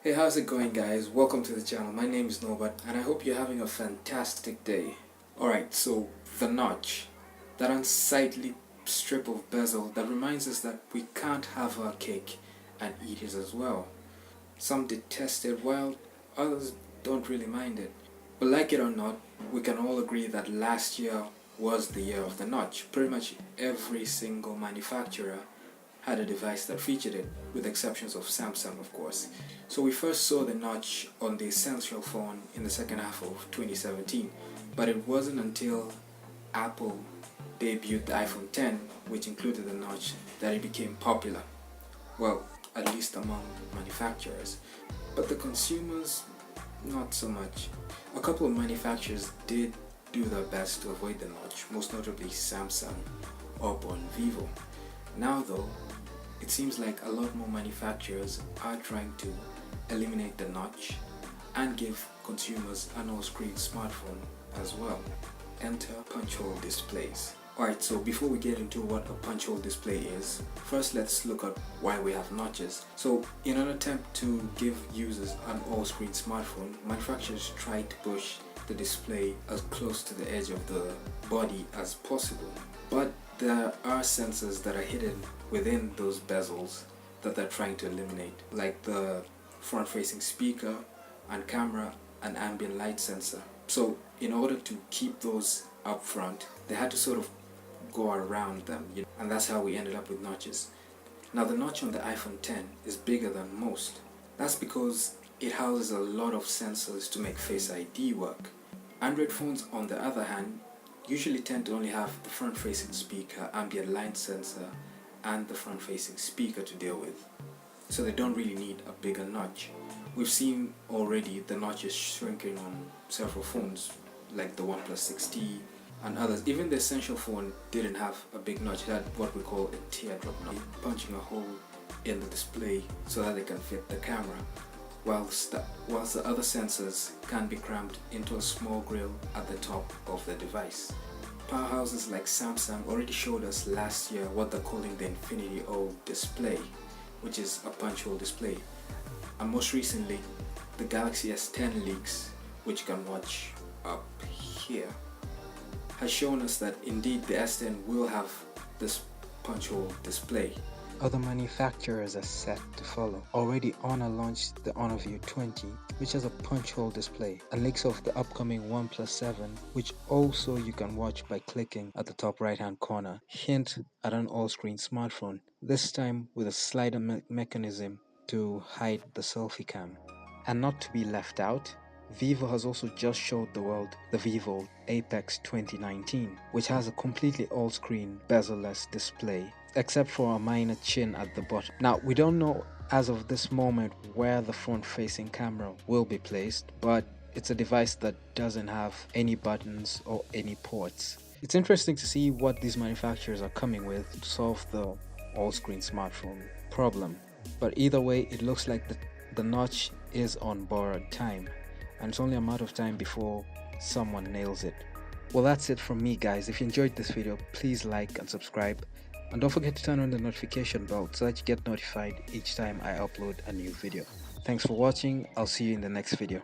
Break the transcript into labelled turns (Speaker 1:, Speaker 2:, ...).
Speaker 1: Hey, how's it going, guys? Welcome to the channel. My name is Norbert and I hope you're having a fantastic day. Alright, so the notch, that unsightly strip of bezel that reminds us that we can't have our cake and eat it as well. Some detest it while others don't really mind it. But like it or not, we can all agree that last year was the year of the notch. Pretty much every single manufacturer had a device that featured it, with exceptions of Samsung, of course. So we first saw the notch on the Essential phone in the second half of 2017, but it wasn't until Apple debuted the iPhone 10, which included the notch, that it became popular. Well, at least among manufacturers. But the consumers, not so much. A couple of manufacturers did do their best to avoid the notch, most notably Samsung, Oppo and VIVO. Now though, it seems like a lot more manufacturers are trying to eliminate the notch and give consumers an all-screen smartphone as well. Enter punch hole displays. Alright, so before we get into what a punch hole display is, first let's look at why we have notches. So in an attempt to give users an all-screen smartphone, manufacturers try to push the display as close to the edge of the body as possible. But there are sensors that are hidden within those bezels that they're trying to eliminate, like the front-facing speaker and camera and ambient light sensor. So in order to keep those up front, they had to sort of go around them, and that's how we ended up with notches. Now the notch on the iPhone 10 is bigger than most. That's because it houses a lot of sensors to make Face ID work. Android phones, on the other hand, usually tend to only have the front-facing speaker, ambient light sensor, and the front-facing speaker to deal with. So they don't really need a bigger notch. We've seen already the notches shrinking on several phones, like the OnePlus 6T and others. Even the Essential phone didn't have a big notch. It had what we call a teardrop notch, punching a hole in the display so that they can fit the camera. Whilst the other sensors can be crammed into a small grill at the top of the device. Powerhouses like Samsung already showed us last year what they're calling the Infinity O display, which is a punch hole display. And most recently, the Galaxy S10 leaks, which you can watch up here, has shown us that indeed the S10 will have this punch hole display. Other manufacturers are set to follow. Already Honor launched the Honor View 20, which has a punch hole display, and leaks of the upcoming OnePlus 7, which also you can watch by clicking at the top right hand corner, hint at an all-screen smartphone, this time with a slider mechanism to hide the selfie cam. And not to be left out, VIVO has also just showed the world the VIVO Apex 2019, which has a completely all-screen bezel-less display, except for a minor chin at the bottom. Now, we don't know as of this moment where the front-facing camera will be placed, but it's a device that doesn't have any buttons or any ports. It's interesting to see what these manufacturers are coming with to solve the all-screen smartphone problem. But either way, it looks like the notch is on borrowed time, and it's only a matter of time before someone nails it. Well, that's it from me, guys. If you enjoyed this video, please like and subscribe, and don't forget to turn on the notification bell so that you get notified each time I upload a new video. Thanks for watching. I'll see you in the next video.